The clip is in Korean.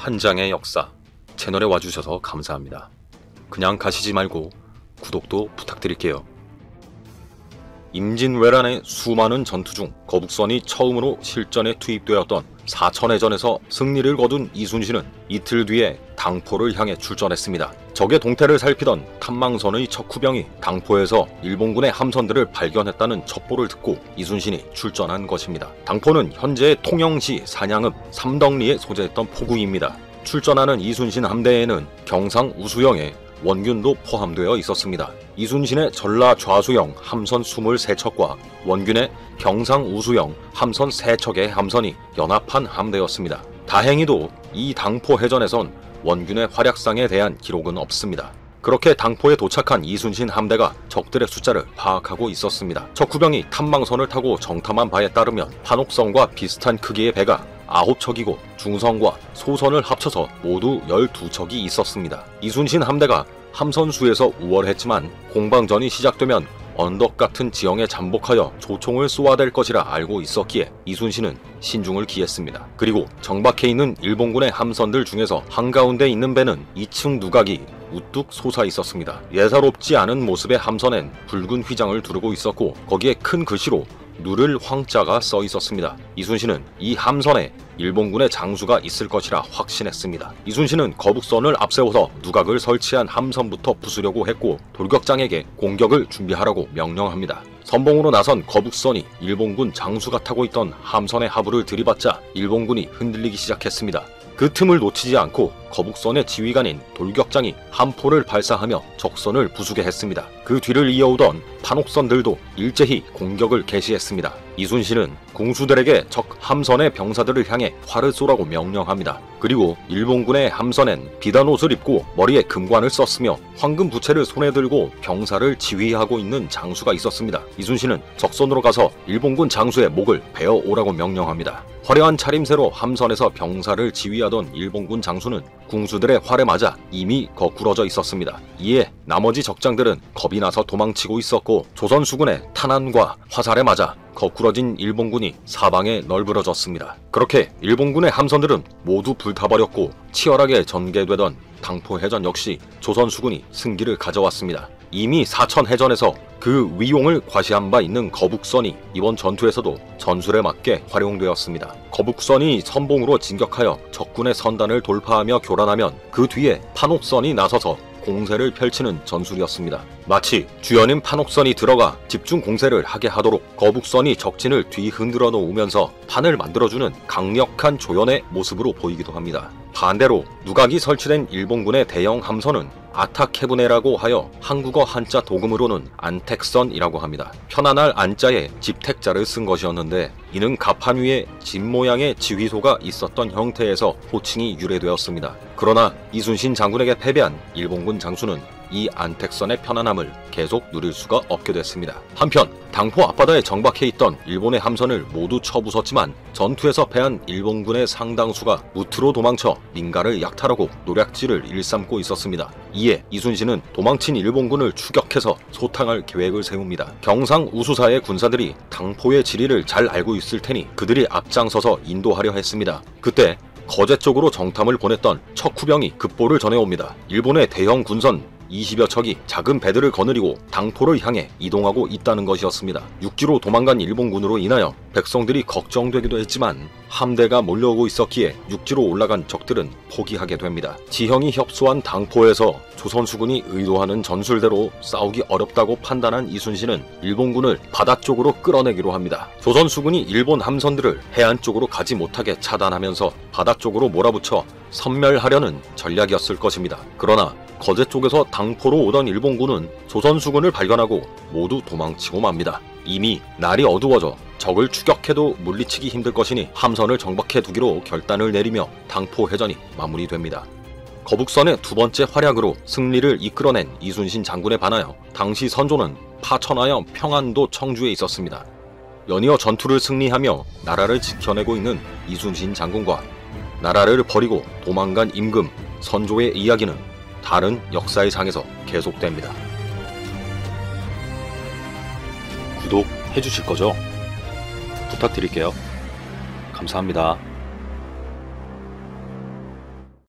한 장의 역사 채널에 와주셔서 감사합니다. 그냥 가시지 말고 구독도 부탁드릴게요. 임진왜란의 수많은 전투 중 거북선이 처음으로 실전에 투입되었던 사천해전에서 승리를 거둔 이순신은 이틀 뒤에 당포를 향해 출전했습니다. 적의 동태를 살피던 탐망선의 척후병이 당포에서 일본군의 함선들을 발견했다는 첩보를 듣고 이순신이 출전한 것입니다. 당포는 현재 통영시 산양읍 삼덕리에 소재했던 포구입니다. 출전하는 이순신 함대에는 경상 우수영의 원균도 포함되어 있었습니다. 이순신의 전라 좌수영 함선 23척과 원균의 경상 우수영 함선 3척의 함선이 연합한 함대였습니다. 다행히도 이 당포 해전에선 원균의 활약상에 대한 기록은 없습니다. 그렇게 당포에 도착한 이순신 함대가 적들의 숫자를 파악하고 있었습니다. 척후병이 탐망선을 타고 정탐한 바에 따르면 판옥선과 비슷한 크기의 배가 9척이고 중선과 소선을 합쳐서 모두 12척이 있었습니다. 이순신 함대가 함선수에서 우월했지만 공방전이 시작되면 언덕 같은 지형에 잠복하여 조총을 쏘아댈 것이라 알고 있었기에 이순신은 신중을 기했습니다. 그리고 정박해 있는 일본군의 함선들 중에서 한가운데 있는 배는 2층 누각이 우뚝 솟아 있었습니다. 예사롭지 않은 모습의 함선엔 붉은 휘장을 두르고 있었고 거기에 큰 글씨로 누를 황자가 써 있었습니다. 이순신은 이 함선에 일본군의 장수가 있을 것이라 확신했습니다. 이순신은 거북선을 앞세워서 누각을 설치한 함선부터 부수려고 했고 돌격장에게 공격을 준비하라고 명령합니다. 선봉으로 나선 거북선이 일본군 장수가 타고 있던 함선의 하부를 들이받자 일본군이 흔들리기 시작했습니다. 그 틈을 놓치지 않고 거북선의 지휘관인 돌격장이 함포를 발사하며 적선을 부수게 했습니다. 그 뒤를 이어오던 판옥선들도 일제히 공격을 개시했습니다. 이순신은 궁수들에게 적 함선의 병사들을 향해 활을 쏘라고 명령합니다. 그리고 일본군의 함선엔 비단옷을 입고 머리에 금관을 썼으며 황금 부채를 손에 들고 병사를 지휘하고 있는 장수가 있었습니다. 이순신은 적선으로 가서 일본군 장수의 목을 베어 오라고 명령합니다. 화려한 차림새로 함선에서 병사를 지휘하던 일본군 장수는 궁수들의 활에 맞아 이미 거꾸러져 있었습니다. 이에 나머지 적장들은 겁이 나서 도망치고 있었고 조선 수군의 탄환과 화살에 맞아 거꾸러진 일본군이 사방에 널브러졌습니다. 그렇게 일본군의 함선들은 모두 불타버렸고 치열하게 전개되던 당포 해전 역시 조선 수군이 승기를 가져왔습니다. 이미 사천해전에서 그 위용을 과시한 바 있는 거북선이 이번 전투에서도 전술에 맞게 활용되었습니다. 거북선이 선봉으로 진격하여 적군의 선단을 돌파하며 교란하면 그 뒤에 판옥선이 나서서 공세를 펼치는 전술이었습니다. 마치 주연인 판옥선이 들어가 집중 공세를 하게 하도록 거북선이 적진을 뒤흔들어 놓으면서 판을 만들어주는 강력한 조연의 모습으로 보이기도 합니다. 반대로 누각이 설치된 일본군의 대형 함선은 아타케부네라고 하여 한국어 한자 도금으로는 안택선이라고 합니다. 편안할 안자에 집택자를 쓴 것이었는데 이는 갑판 위에 집 모양의 지휘소가 있었던 형태에서 호칭이 유래되었습니다. 그러나 이순신 장군에게 패배한 일본군 장수는 이 안택선의 편안함을 계속 누릴 수가 없게 됐습니다. 한편 당포 앞바다에 정박해 있던 일본의 함선을 모두 쳐부쉈지만 전투에서 패한 일본군의 상당수가 무트로 도망쳐 민가를 약탈하고 노략질을 일삼고 있었습니다. 이에 이순신은 도망친 일본군을 추격해서 소탕할 계획을 세웁니다. 경상 우수사의 군사들이 당포의 지리를 잘 알고 있을 테니 그들이 앞장서서 인도하려 했습니다. 그때 거제 쪽으로 정탐을 보냈던 척후병이 급보를 전해옵니다. 일본의 대형 군선 20여 척이 작은 배들을 거느리고 당포를 향해 이동하고 있다는 것이었습니다. 육지로 도망간 일본군으로 인하여 백성들이 걱정되기도 했지만 함대가 몰려오고 있었기에 육지로 올라간 적들은 포기하게 됩니다. 지형이 협소한 당포에서 조선 수군이 의도하는 전술대로 싸우기 어렵다고 판단한 이순신은 일본군을 바다 쪽으로 끌어내기로 합니다. 조선 수군이 일본 함선들을 해안 쪽으로 가지 못하게 차단하면서 바다 쪽으로 몰아붙여 섬멸하려는 전략이었을 것입니다. 그러나 거제 쪽에서 당포로 오던 일본군은 조선 수군을 발견하고 모두 도망치고 맙니다. 이미 날이 어두워져 적을 추격해도 물리치기 힘들 것이니 함선을 정박해 두기로 결단을 내리며 당포 해전이 마무리됩니다. 거북선의 두 번째 활약으로 승리를 이끌어낸 이순신 장군에 반하여 당시 선조는 파천하여 평안도 청주에 있었습니다. 연이어 전투를 승리하며 나라를 지켜내고 있는 이순신 장군과 나라를 버리고 도망간 임금, 선조의 이야기는 다른 역사의 장에서 계속됩니다. 구독해 주실 거죠? 부탁드릴게요. 감사합니다.